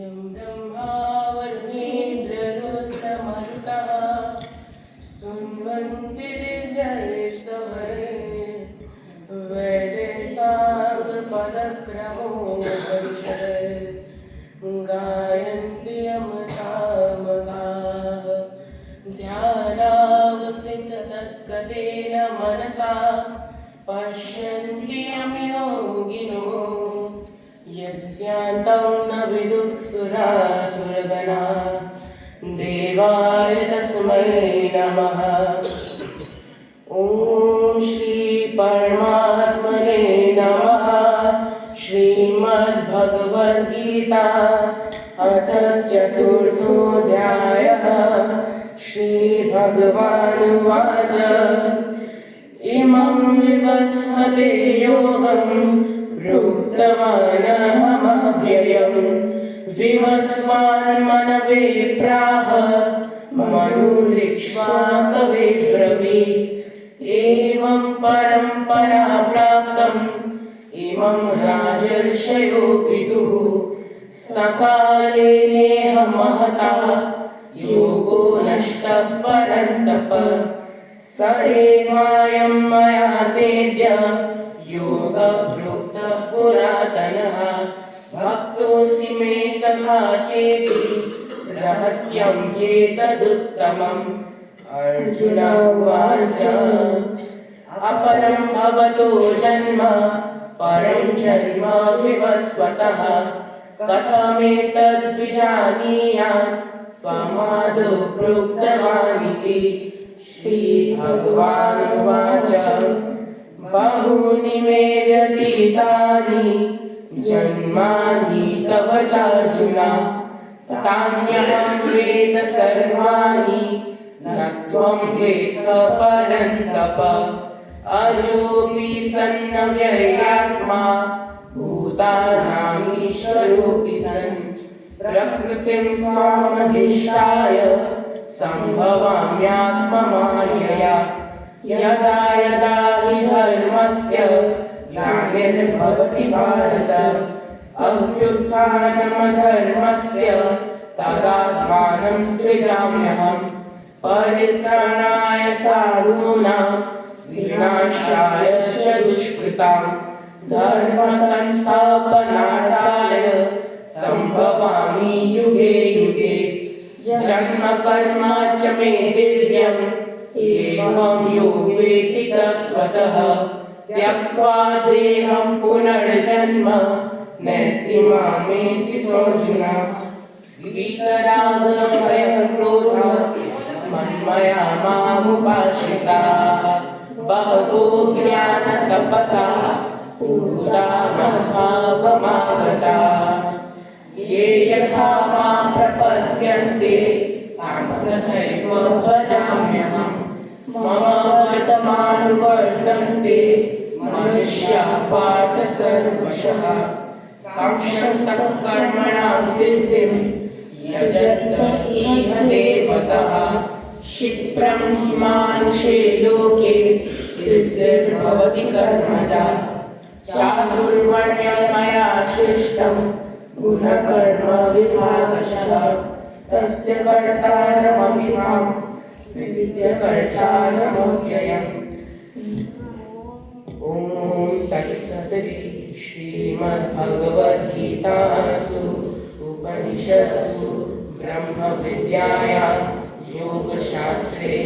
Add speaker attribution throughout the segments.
Speaker 1: यं ब्रह्मा वरुणेन्द्ररुद्रमरुतः स्तुवन्ति दिव्यैस्तवैः वेदे साङ्गपदक्रमोपनिषत् गायन्ति यमसामगाः ध्यानावस्थिततद्गतेन मनसा पश्यन्ति यं योगिनो यस्यान्तं न विदुःसुरासुरगणाः देवाय तस्मै नमः। ॐ श्री परमात्मने नमः। श्रीमद्भगवद्गीता अथ चतुर्थोऽध्यायः। श्रीभगवानुवाच इमं विवस्वते योगं प्रोक्तवानहमव्ययम् विवस्वान्मनवे प्राह मनुरिक्ष्वा कवे ब्रवीत् एवं परम्परा प्राप्तम् इमं राजर्षयो विदुः सकाले नेह महता योगो नष्टः परन्तप स एवायं मया तेद्य योगः प्रोक्तः पुरातनः भक्तोऽसि मे सखा चेति रहस्यं ह्येतदुत्तमम्। अर्जुन उवाच अपरं भवतो जन्म परं जन्म विवस्वतः कथमेतद्विजानीयाम् त्वमादौ प्रोक्तवानिति। श्रीभगवानुवाच बहूनि मे व्यतीतानि जन्मानि तव चार्जुन तान्यहं वेद सर्वाणि न त्वं वेत्थ परन्तप। अजोऽपि सन्नव्ययात्मा भूतानामीश्वरोऽपि सन् प्रकृतिं स्वामधिष्ठाय सम्भवाम्यात्ममायया यदा यदा हि धर्मस्य ग्लानिर्भवति भारत अभ्युत्थानमधर्मस्य तदात्मानं सृजाम्यहम्। परित्राणाय साधूनां विनाशाय च दुष्कृतां धर्मसंस्थापनार्थाय सम्भवामि युगे युगे। जन्म कर्म च मे दिव्यम् एवं यो वेत्ति तत्त्वतः त्यक्त्वा देहं पुनर्जन्म नैति मामेति सोऽर्जुन। वीतरागभयक्रोधा मन्मया मामुपाश्रिताः बहवो ज्ञानतपसा पूता मद्भावमागताः ये यथा मां प्रपद्यन्ते तां तथैव भजाम्यहम्। मम वर्तमानुवर्तन्ते मनुष्याः पार्थ सर्वशः काङ्क्षन्तः कर्मणां सिद्धिं यजन्त इह देवतः। क्षिप्रं हि मानुषे लोके सिद्धिर्भवति कर्मजा चातुर्वर्ण्यं मया सृष्टं गुणकर्म विभागशः तस्य कर्तारमपि मां विदित्य कर्तारमव्ययम्। ॐ तत्सत्। श्रीमद्भगवद्गीतासु उपनिषत्सु ब्रह्मविद्यायां योगशास्त्रे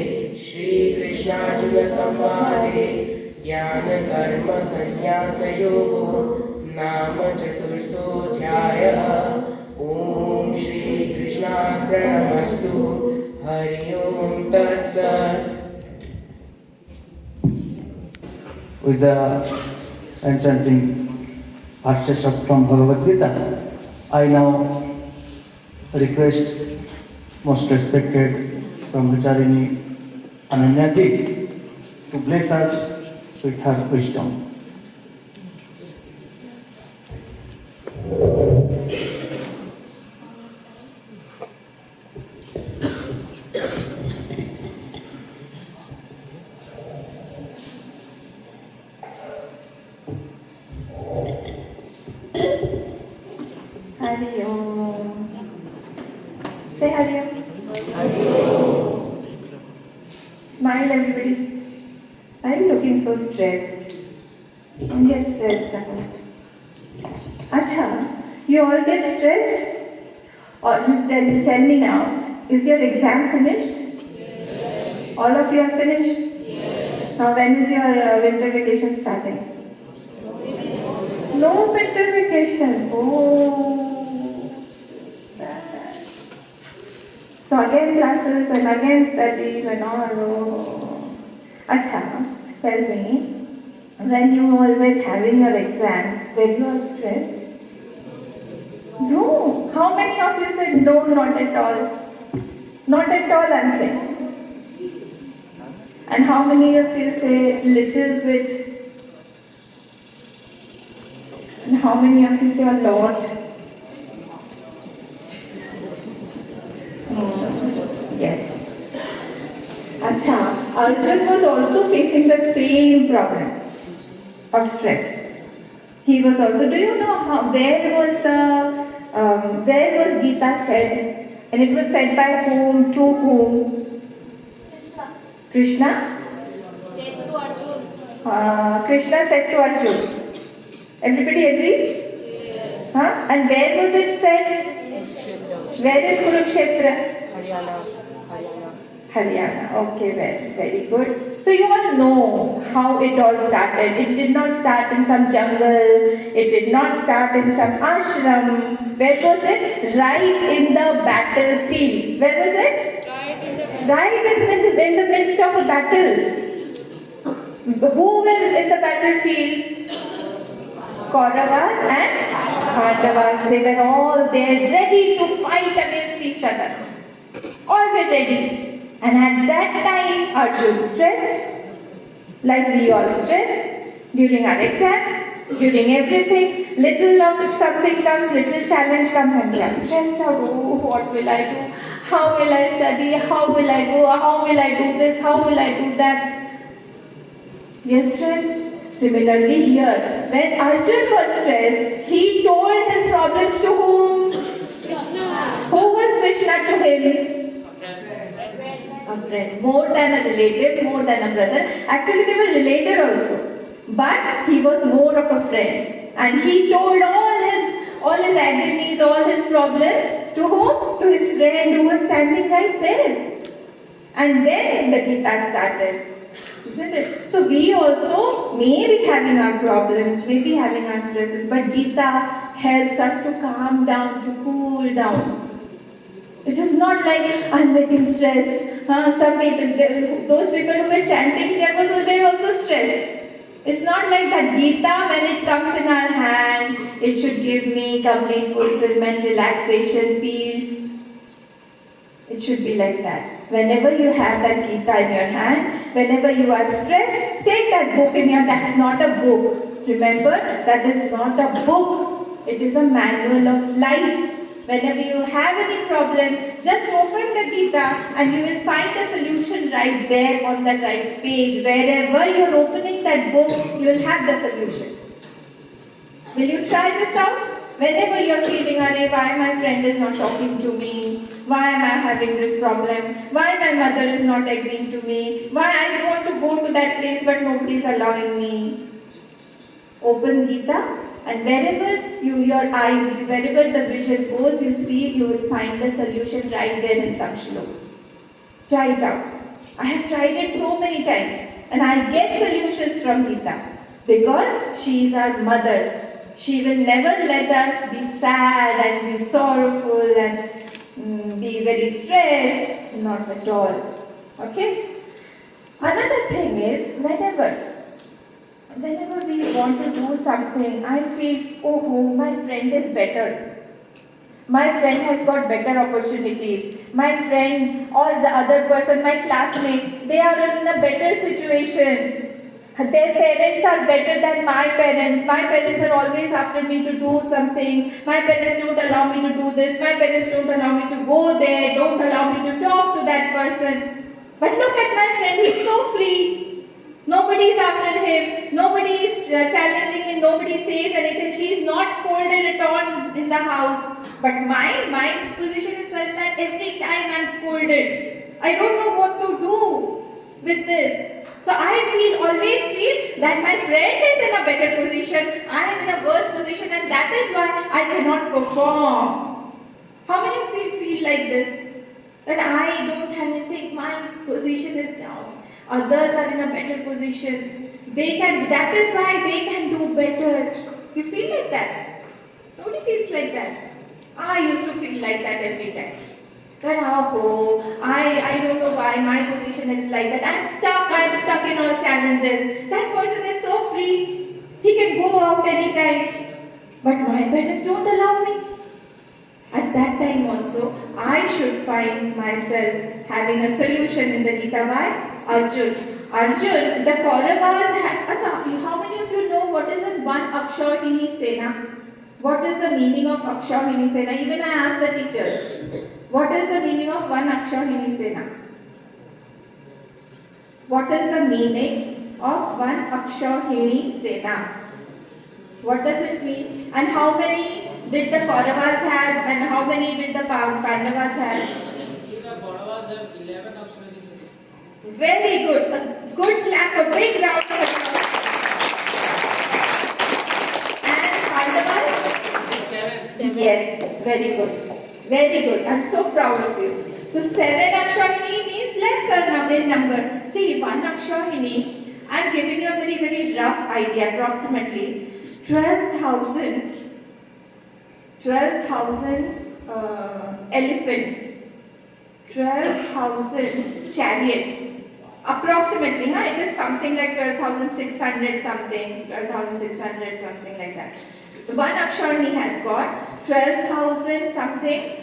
Speaker 1: श्रीकृष्णार्जुनसंवादे ज्ञानकर्मसन्न्यासयोगो नाम चतुर्थोऽध्यायः। ॐ श्रीकृष्णार्पणमस्तु। हरि ओम तत्सत्।
Speaker 2: With the enchanting verses from Bhagavad Gita, I now request most respected Brahmacharini Ananya ji to bless us with her wisdom.
Speaker 3: Hari Om. Say Hari Om. Smile, everybody. Why are you looking so stressed? Don't get stressed. Acha, you all get stressed? Or tell me now, is your exam finished? Yes. All of you are finished? Yes. Now when is your winter vacation starting? No winter vacation. Oh. Sad. So again classes and again studies and all. Oh. Acha, tell me, when you all were having your exams, were you all stressed? No. How many of you said no, not at all? Not at all, I'm saying. And how many of you say little bit? And how many of you say a lot? Yes. Acha, Arjun was also facing the same problem of stress. He was also, do you know where was Gita said? And it was said by whom, to whom? Krishna?
Speaker 4: Said to Arjun.
Speaker 3: Krishna said to Arjun. Everybody agrees?
Speaker 4: Yes.
Speaker 3: Huh? And where was it said? Where is Kurukshetra? Haryana. Okay, very good. So you all know how it all started. It did not start in some jungle. It did not start in some ashram. Where was it? Right in the battlefield. Where was it? Right in the midst of a battle. Who were in the battlefield? Kauravas and Pandavas. They were all there ready to fight against each other. All were ready. And at that time, Arjun stressed, like we all stress during our exams, during everything. Little of something comes, little challenge comes, and we are stressed out. Oh, what will I do? How will I study? How will I go? How will I do this? How will I do that? We are stressed. Similarly here, when Arjun was stressed, he told his problems to whom?
Speaker 4: Krishna.
Speaker 3: Who was Krishna to him? A friend. More than a relative, more than a brother. Actually, they were related also. But he was more of a friend. And he told all his agonies, all his problems to whom? To his friend who was standing right there. And then the Gita started. Isn't it? So we also may be having our problems, may be having our stresses, but Gita helps us to calm down, to cool down. It is not like I'm getting stressed. Some people, those people who were chanting here they were also stressed. It's not like that. Gita, when it comes in our hand, it should give me complete fulfillment, relaxation, peace. It should be like that. Whenever you have that Gita in your hand, whenever you are stressed, take that book in your. That's not a book. Remember, that is not a book. It is a manual of life. Whenever you have any problem, just open the Gita and you will find a solution right there on that right page. Wherever you are opening that book, you will have the solution. Will you try this out? Whenever you are feeling, why my friend is not talking to me? Why am I having this problem? Why my mother is not agreeing to me? Why I want to go to that place but nobody is allowing me? Open Gita. And wherever wherever the vision goes, you will find the solution right there in some shlok. Try it out. I have tried it so many times and I get solutions from Gita because she is our mother. She will never let us be sad and be sorrowful and be very stressed. Not at all. Okay? Another thing is, whenever we want to do something, I feel, oh, my friend is better. My friend has got better opportunities. My friend or the other person, my classmates, they are in a better situation. Their parents are better than my parents. My parents are always after me to do something. My parents don't allow me to do this. My parents don't allow me to go there. Don't allow me to talk to that person. But look at my friend, he's so free. Nobody is after him. Nobody is challenging him, nobody says anything. He is not scolded at all in the house. But my position is such that every time I'm scolded. I don't know what to do with this. So I always feel that my friend is in a better position, I am in a worse position, and that is why I cannot perform. How many of you feel like this? That I don't have anything, my position is down. Others are in a better position. That is why they can do better. You feel like that? Nobody feels like that. I used to feel like that every time. But I don't know why my position is like that. I'm stuck in all challenges. That person is so free. He can go out anytime. But my parents don't allow me. At that time also, I should find myself having a solution in the Gita by Arjun. Arjun, the Kauravas has. Achha, how many of you know what is a one Akshauhini Sena? What is the meaning of Akshauhini Sena? Even I asked the teachers. What is the meaning of one Akshauhini Sena? What is the meaning of one Akshauhini Sena? What does it mean? And how many did the Kauravas have and how many did the Pandavas have?
Speaker 1: The Kauravas have 11 Akshauhini Senas.
Speaker 3: Very good. A good clap, a big round of applause. And Pandavas?
Speaker 1: 7.
Speaker 3: Yes, very good. Very good. I'm so proud of you. So 7 Akshauhini means lesser in number. See, 1 Akshauhini, I'm giving you a very, very rough idea, approximately 12,000 elephants, 12,000 chariots. Approximately, it is something like 12,600 something, 12,600 something like that. The 1 Akshauhini has got 12,000 something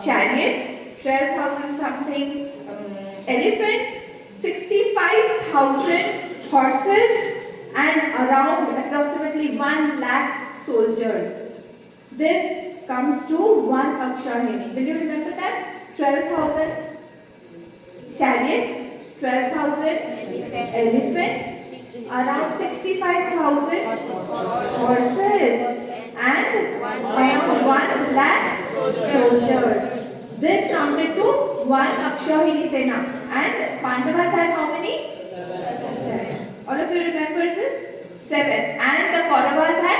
Speaker 3: chariots, 12,000 something elephants, 65,000 horses, and around approximately 1 lakh soldiers. This comes to 1 Akshauhini. Will you remember that? 12,000 chariots, 12,000 elephants, around 65,000 horses, and around 1 lakh soldiers. This counted to 1 Akshauhini Sena. And Pandavas had how many? 7. All of you remember this? 7. And the Kauravas had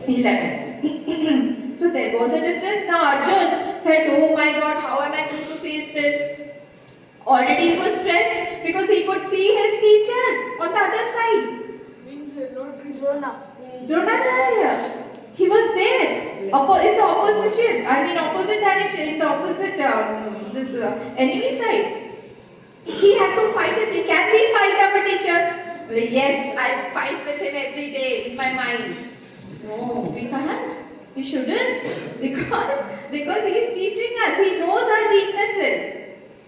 Speaker 3: 11. So there was a difference. Now Arjun felt, oh my God, how am I going to face this? Already he was stressed because he could see his teacher on the other side.
Speaker 4: Means Lord Drona.
Speaker 3: Dronacharya. He was there. In the opposite direction, in the opposite enemy side. He had to fight us. Can we fight our teachers? Well, yes, I fight with him every day in my mind. No, we can't. We shouldn't. Because he is teaching us. He knows our weaknesses.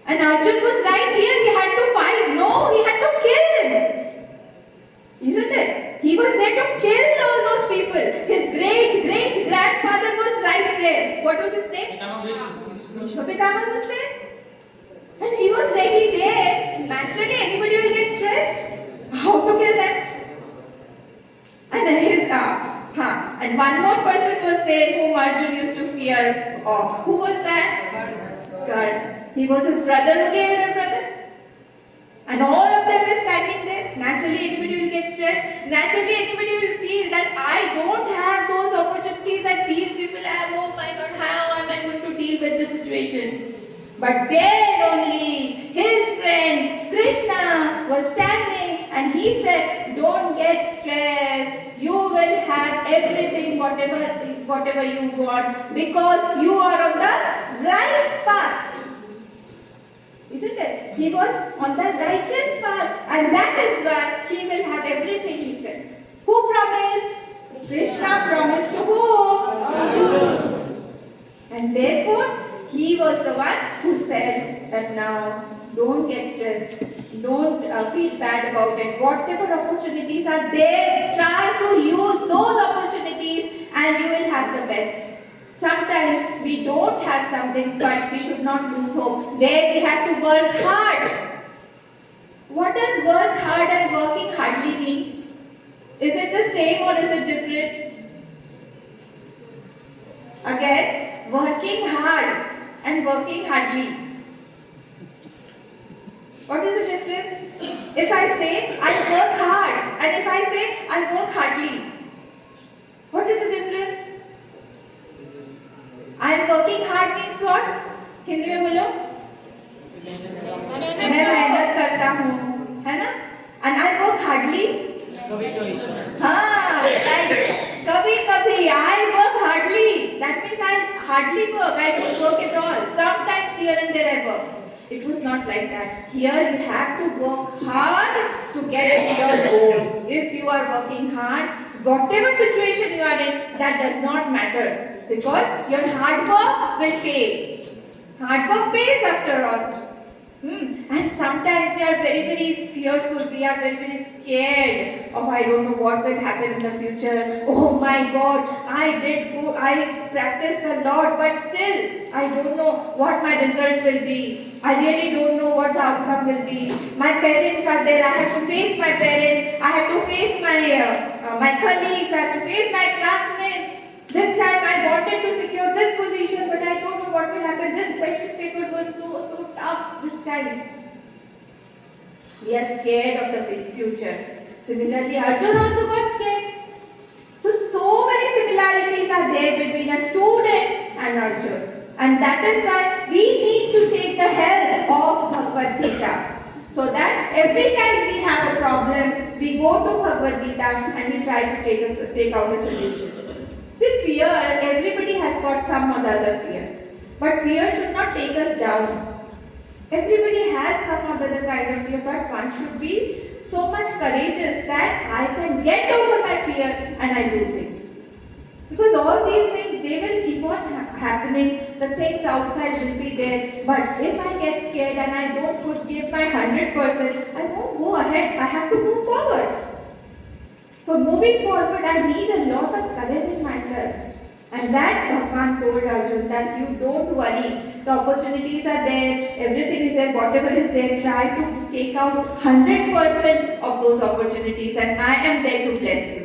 Speaker 3: And Arjun was right here. He had to fight. No, he had to kill him. Isn't it? He was there to kill all those people. His great-great-grandfather was right there. What was his name? Bhishma Pitama was there. And he was ready there. Naturally, anybody will get stressed. How to kill them? And one more person was there whom Arjun used to fear of. Who was that? Gard. He was his brother, only elder brother. And all of them were standing there. Naturally, anybody will get stressed. Naturally, anybody will feel that I don't have those opportunities that these people have. Oh my God, how am I going to deal with this situation? But there only his friend Krishna was standing and he said, don't get stressed. You will have everything, whatever you want, because you are on the right path. Isn't it? He was on the righteous path, and that is why he will have everything, he said. Who promised? Krishna promised to whom? Arjuna. And therefore, he was the one who said that now, don't get stressed. Don't feel bad about it. Whatever opportunities are there, try to use those opportunities and you will have the best. Sometimes we don't have some things, but we should not lose hope. There we have to work hard. What does work hard and working hardly mean? Is it the same or is it different? Again, working hard and working hardly. What is the difference? If I say I work hard and if I say I work hardly, what is the difference? I am working hard means what? Hindi में बोलो. मैं मेहनत करता हूँ, है ना? And I work hardly. हाँ, कभी कभी I work hardly. That means I hardly work. I don't work at all. Sometimes here and there I work. It was not like that. Here you have to work hard to get your goal. If you are working hard, whatever situation you are in, that does not matter. Because your hard work will pay. Hard work pays after all. And sometimes we are very fearful. We are very scared of I don't know what will happen in the future. Oh my God, I practiced a lot, but still I don't know what my result will be. I really don't know what the outcome will be. My parents are there. I have to face my parents. I have to face my colleagues. I have to face my classmates. This time I wanted to secure this position, but I don't know what will happen. This question paper was so tough this time. We are scared of the future. Similarly, Arjun also got scared. So many similarities are there between a student and Arjun. And that is why we need to take the help of Bhagavad Gita. So that every time we have a problem, we go to Bhagavad Gita and we try to take out a solution. See, fear, everybody has got some or the other fear. But fear should not take us down. Everybody has some or the other kind of fear, but one should be so much courageous that I can get over my fear and I do things. Because all these things, they will keep on happening. The things outside will be there. But if I get scared and I don't give my 100%, I won't go ahead. I have to move forward. For moving forward, I need a lot of courage in myself. And that Bhagwan told Arjun that you don't worry. The opportunities are there, everything is there, whatever is there, try to take out 100% of those opportunities and I am there to bless you.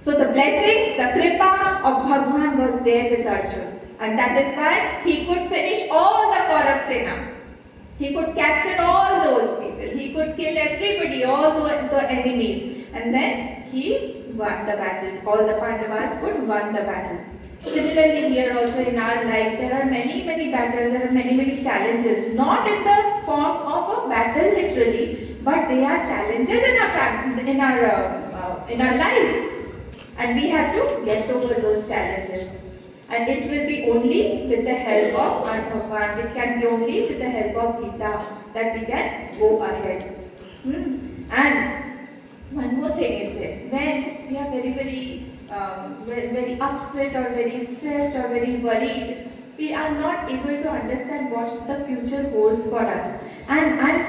Speaker 3: So the blessings, the kripa of Bhagwan was there with Arjun. And that is why he could finish all the Kaurav Senas. He could capture all those people. He could kill everybody, all the enemies. And then he won the battle. All the Pandavas could won the battle. Similarly, here also in our life, there are many battles, there are many challenges. Not in the form of a battle literally, but they are challenges in our life. And we have to get over those challenges. And it will be only with the help of our Bhagwan. It can be only with the help of Gita that we can go ahead. And one more thing is there. When we are very upset or very stressed or very worried, we are not able to understand what the future holds for us. And I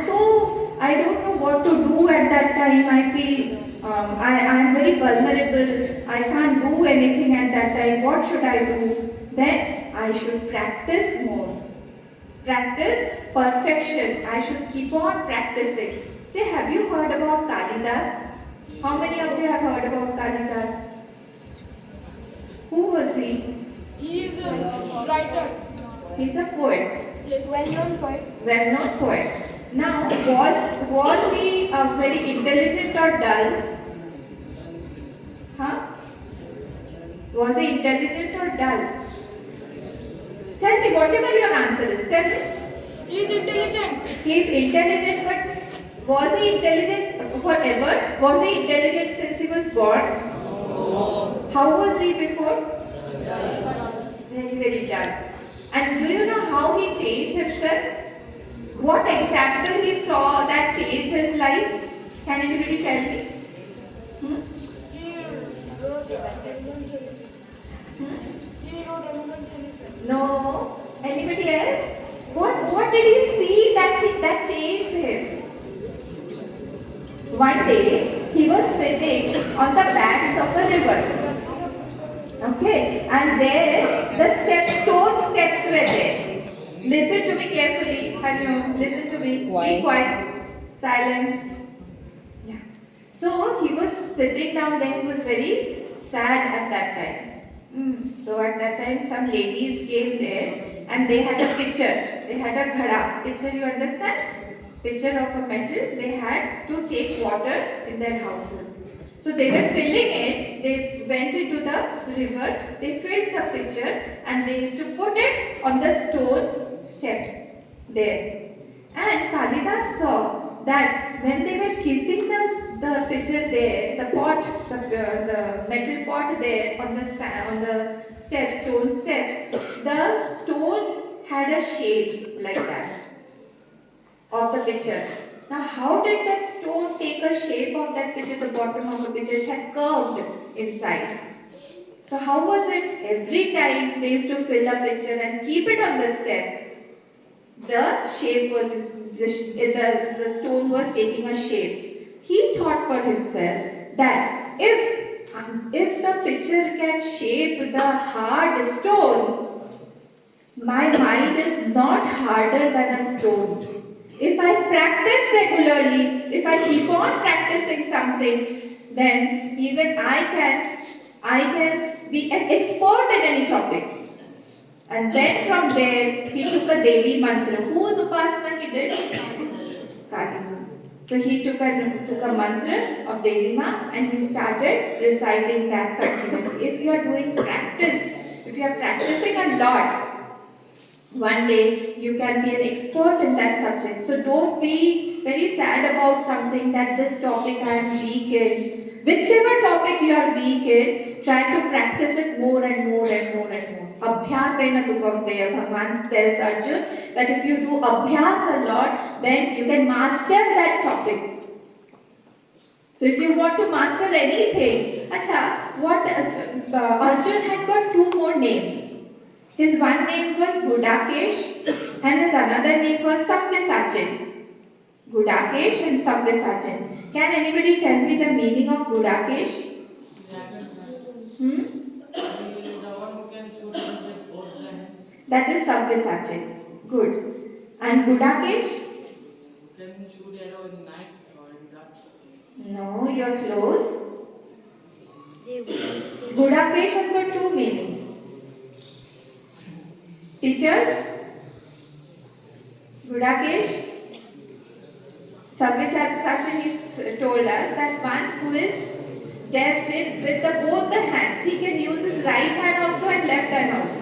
Speaker 3: don't know what to do at that time. I feel I am very vulnerable. I can't do anything at that time. What should I do? Then I should practice more. Practice perfection. I should keep on practicing. Say, have you heard about Kalidas? How many of you have heard about Kalidas? Who was he?
Speaker 4: He is a writer.
Speaker 3: He's a poet.
Speaker 4: Yes, well-known poet.
Speaker 3: Well-known poet. Now, was he very intelligent or dull? Huh? Was he intelligent or dull? Tell me, whatever your answer is, tell me.
Speaker 4: He is intelligent.
Speaker 3: He is intelligent, but was he intelligent forever? Was he intelligent since he was born? No. How was he before? Very dull. And do you know how he changed himself? What example he saw that changed his life? Can anybody tell me?
Speaker 4: He wrote Hanuman Chalisa.
Speaker 3: No. Anybody else? What did he see that changed him? One day he was sitting on the banks of a river. Okay, and there the stone steps were there. Listen to me carefully. Hello, listen to me.
Speaker 5: Why?
Speaker 3: Be quiet. Silence. Yeah. So he was sitting down there, he was very sad at that time. So at that time some ladies came there and they had a pitcher. They had a ghada. Pitcher, you understand? Pitcher of a metal. They had to take water in their houses. So they were filling it. They went into the river. They filled the pitcher and they used to put it on the stone steps there. And Kalidas saw that when they were keeping the pitcher there, the pot, the metal pot there on the steps, stone steps, the stone had a shape like that of the pitcher. Now, how did that stone take a shape of that pitcher, the bottom of the pitcher? It had curved inside. So, how was it? Every time they used to fill a pitcher and keep it on the steps, the shape was, the stone was taking a shape. He thought for himself that if the pitcher can shape the hard stone, my mind is not harder than a stone. If I practice regularly, if I keep on practicing something, then even I can be an expert in any topic. And then from there, he took a Devi mantra. Whose upasana he did? Kali. So he took a mantra of Devi Ma and he started reciting that continuously. If you are doing practice, if you are practicing a lot, one day you can be an expert in that subject. So don't be very sad about something that this topic I am weak in. Whichever topic you are weak in, try to practice it more and more and more and more. Abhyasena tu kaunteya. Bhagavan tells Arjun that if you do abhyas a lot, then you can master that topic. So if you want to master anything, Arjun had got two more names. His one name was Gudakesh and his another name was Sabyasachi. Gudakesh and Sabyasachi. Can anybody tell me the meaning of Gudakesh?
Speaker 1: The one who can shoot with both the hands.
Speaker 3: That is Sabyasachi. Good. And Gudakesh?
Speaker 1: Can shoot arrow in night or in dark.
Speaker 3: No, you're close. Gudakesh has got two meanings. Teachers? Gudakesh? Sabyasachi told us that one who is deft with both the hands, he can use his right hand also and left hand also.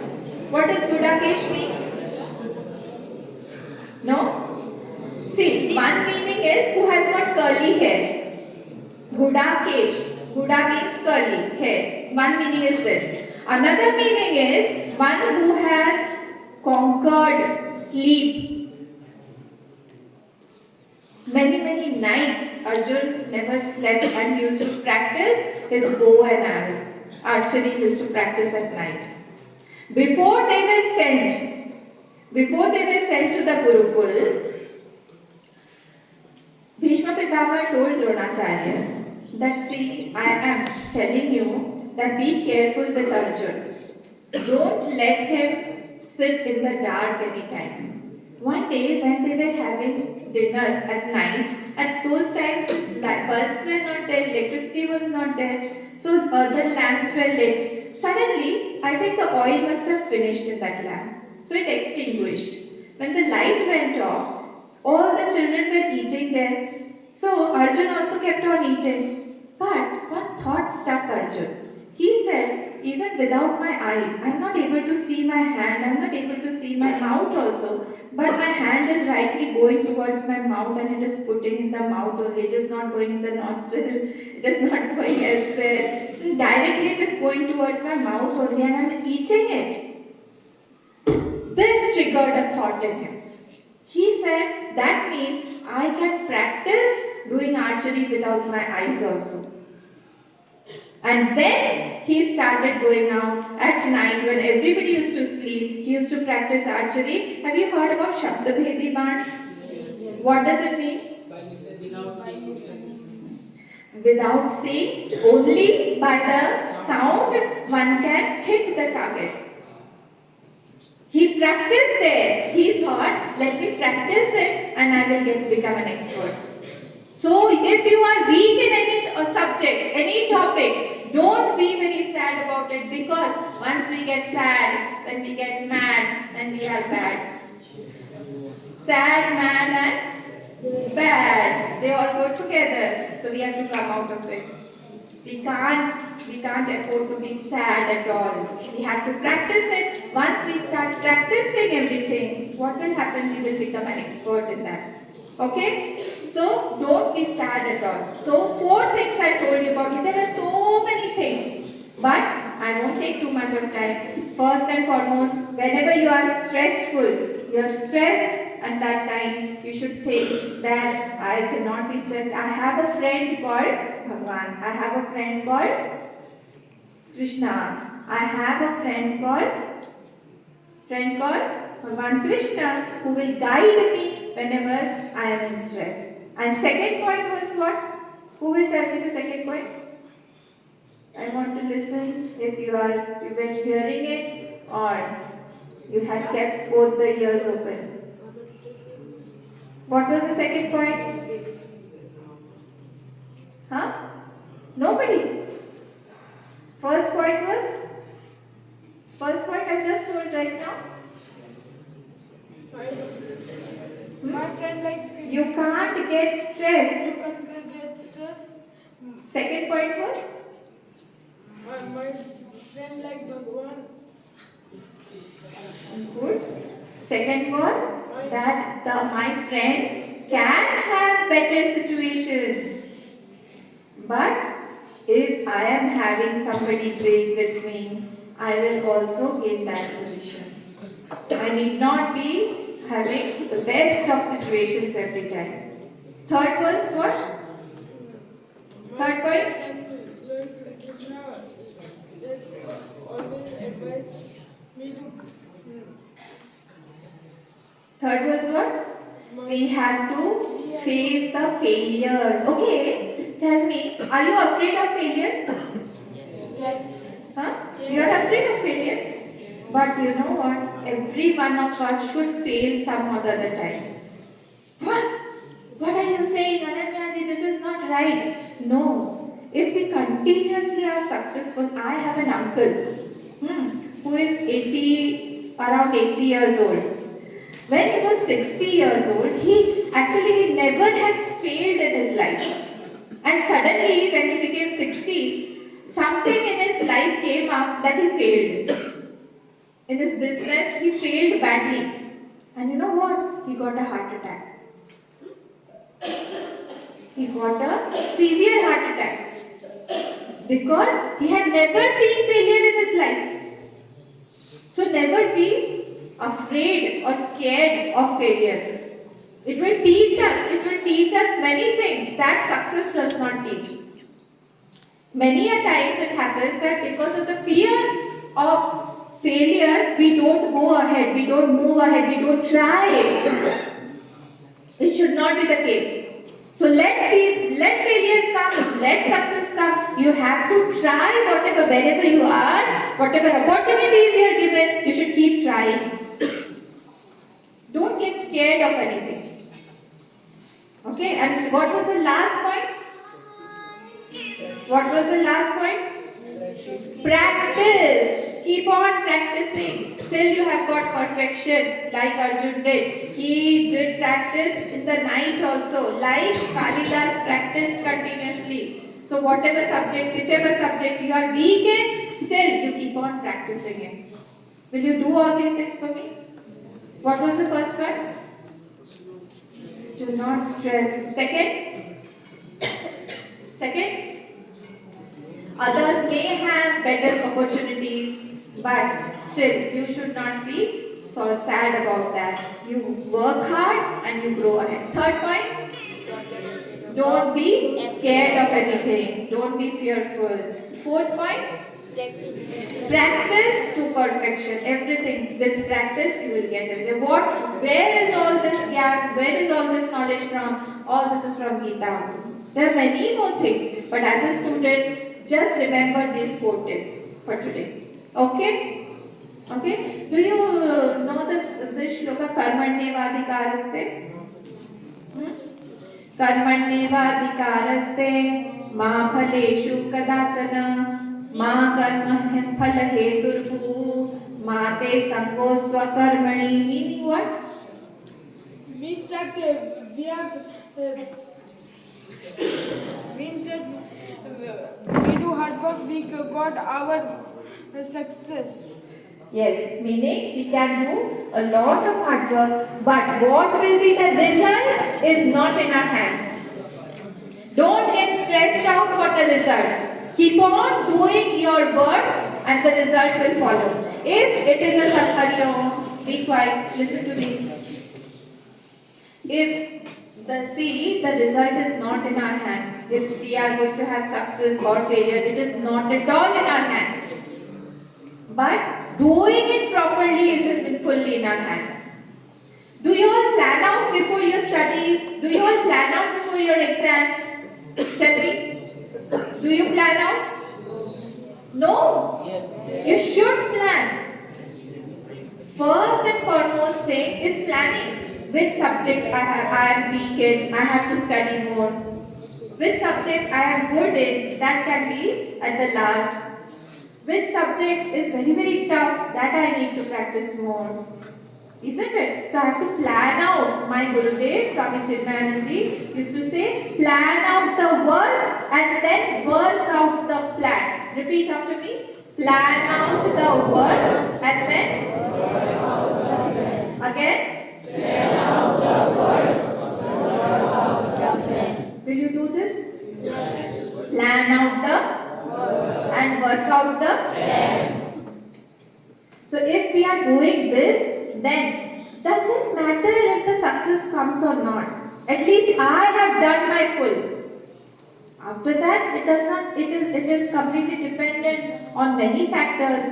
Speaker 3: What does Gudakesh mean? No? See, one meaning is who has got curly hair. Gudakesh. Guda means curly hair. One meaning is this. Another meaning is one who has conquered sleep. Many nights Arjun never slept and used to practice his bow and arrow. Archery he used to practice at night. Before they were sent to the Gurukul, Bhishma Pitama told Dronacharya that see, I am telling you that be careful with Arjun. Don't let him sit in the dark anytime. One day when they were having dinner at night, at those times bulbs were not there, electricity was not there, so other lamps were lit. Suddenly, I think the oil must have finished in that lamp, so it extinguished. When the light went off, all the children were eating there, so Arjun also kept on eating. But one thought struck Arjun. He said, even without my eyes, I am not able to see my hand, I am not able to see my mouth also. But my hand is rightly going towards my mouth and it is putting in the mouth only. It is not going in the nostril, it is not going elsewhere. Directly it is going towards my mouth only and I am eating it. This triggered a thought in him. He said, that means I can practice doing archery without my eyes also. And then he started going out at night when everybody used to sleep. He used to practice archery. Have you heard about Shabdabhedi Ban? What does it mean? Without seeing, only by the sound one can hit the target. He practiced there. He thought, let me practice it and I will become an expert. So if you are weak in any subject, any topic, don't be very sad about it, because once we get sad, then we get mad, then we are bad. Sad, mad and bad, they all go together. So we have to come out of it. We can't afford to be sad at all. We have to practice it. Once we start practicing everything, what will happen? We will become an expert in that. Okay? So don't be sad at all. So 4 things I told you about. There are so many things, but I won't take too much of time. First and foremost, whenever you are stressful, you are stressed, at that time you should think that I cannot be stressed. I have a friend called Bhagwan. I have a friend called Krishna. I have a friend called Bhagwan Krishna, who will guide me whenever I am in stress. And second point was what? Who will tell me the second point? I want to listen if you were hearing it or you had kept both the ears open. What was the second point? Huh? Nobody. First point I just told right now.
Speaker 4: My friend like
Speaker 3: You can't get stressed.
Speaker 4: you can't get stressed.
Speaker 3: Second point was?
Speaker 4: My friend like Bhagwan.
Speaker 3: Good. Second was that my friends can have better situations. But if I am having somebody big with me, I will also get that position. I need not be having the best of situations every time. Third was what? Third point?
Speaker 4: Like Krishna, always advise me to.
Speaker 3: Third was what? We have to face the failures. Okay, tell me, are you afraid of failure?
Speaker 4: Yes.
Speaker 3: Huh? You are afraid of failure? But you know what? Every one of us should fail some other time. What? What are you saying, Ananyaji? This is not right. No. If we continuously are successful, I have an uncle who is around 80 years old. When he was 60 years old, he never has failed in his life. And suddenly, when he became 60, something in his life came up that he failed. In his business, he failed badly. And you know what? He got a heart attack. He got a severe heart attack. Because he had never seen failure in his life. So never be afraid or scared of failure. It will teach us many things that success does not teach. Many a times it happens that because of the fear of failure, we don't go ahead, we don't move ahead, we don't try. It should not be the case. So let failure come, let success come. You have to try wherever you are, whatever opportunities you are given, you should keep trying. Don't get scared of anything. Okay, and what was the last point? What was the last point? Practice. Keep on practicing till you have got perfection, like Arjun did. He did practice in the night also, like Kalidas practiced continuously. So whatever subject, whichever subject you are weak in, still you keep on practicing it. Will you do all these things for me? What was the first one? Do not stress. Second, others may have better opportunities, but still you should not be so sad about that. You work hard and you grow ahead. Third point, don't be scared of anything. Don't be fearful. Fourth point, practice to perfection. Everything with practice you will get it. Where is all this gyan? Where is all this knowledge from? All this is from Gita. There are many more things, but as a student, just remember these 4 tips for today. Okay? Okay? Do you know this shloka Karmanyevadhikaraste? कर्मण्येवाधिकारस्ते मा फलेषु कदाचन मा कर्मण्य फलहेतुर्भुः मा ते संगोस्त्वकर्मणि. Meaning what?
Speaker 4: Means that we have means that we do hard work, we got our success.
Speaker 3: Yes, meaning we can do a lot of hard work, but what will be the result is not in our hands. Don't get stressed out for the result. Keep on doing your work and the results will follow. If it is a Satkarya, be quiet, listen to me. If the result is not in our hands, if we are going to have success or failure, it is not at all in our hands. But doing it properly is fully in our hands. Do you all plan out before your studies? Do you all plan out before your exams? Tell me. Do you plan out? No? Yes. You should plan. First and foremost thing is planning. Which subject I am weak in, I have to study more. Which subject I am good in, that can be at the last. Which subject is very, very tough, that I need to practice more. Isn't it? So I have to plan out. My Gurudev, Swami Chinmayananji, used to say, plan out the work and then work out the plan. Repeat after me. Plan out the work and then again. Plan out the work. Will you do this? Yes. Plan out the and work out the plan. So if we are doing this, then doesn't matter if the success comes or not. At least I have done my full. After that, it is completely dependent on many factors.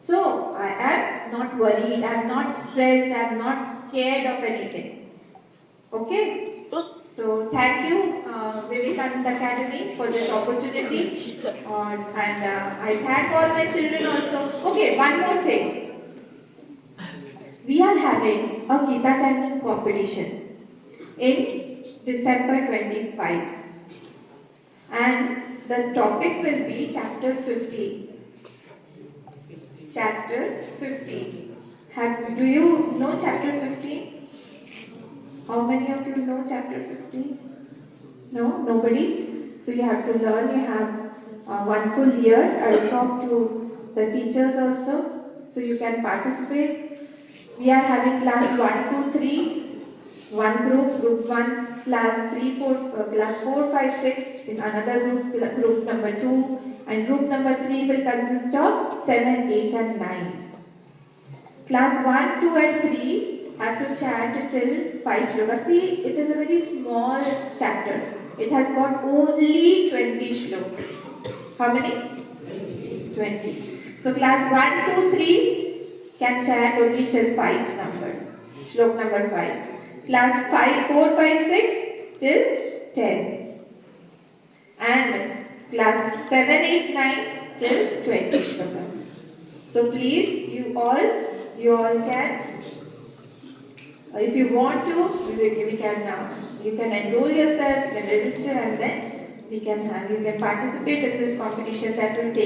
Speaker 3: So I am not worried, I am not stressed, I am not scared of anything. Okay? So thank you, Vivekananda Academy, for this opportunity. And I thank all my children also. Okay, one more thing. We are having a Gita chanting competition in December 25. And the topic will be chapter 15. Chapter 15. Do you know chapter 15? How many of you know chapter 15? No? Nobody? So you have to learn. You have one full year. I will talk to the teachers also. So you can participate. We are having class 1, 2, 3. One group 1, class 4, 5, 6. In another group number 2. And group number 3 will consist of 7, 8 and 9. Class 1, 2 and 3 have to chant till 5 shlokas. See, it is a very small chapter. It has got only 20 shlokas. How many? 20. So class 1, 2, 3 can chant only till 5 number. Shlok number 5. Class 4, 5, 6 till 10. And class 7, 8, 9 till 20 shlokas. So please, you all can, if you want to, we can you can enroll yourself, you can register, and then you can participate in this competition that will take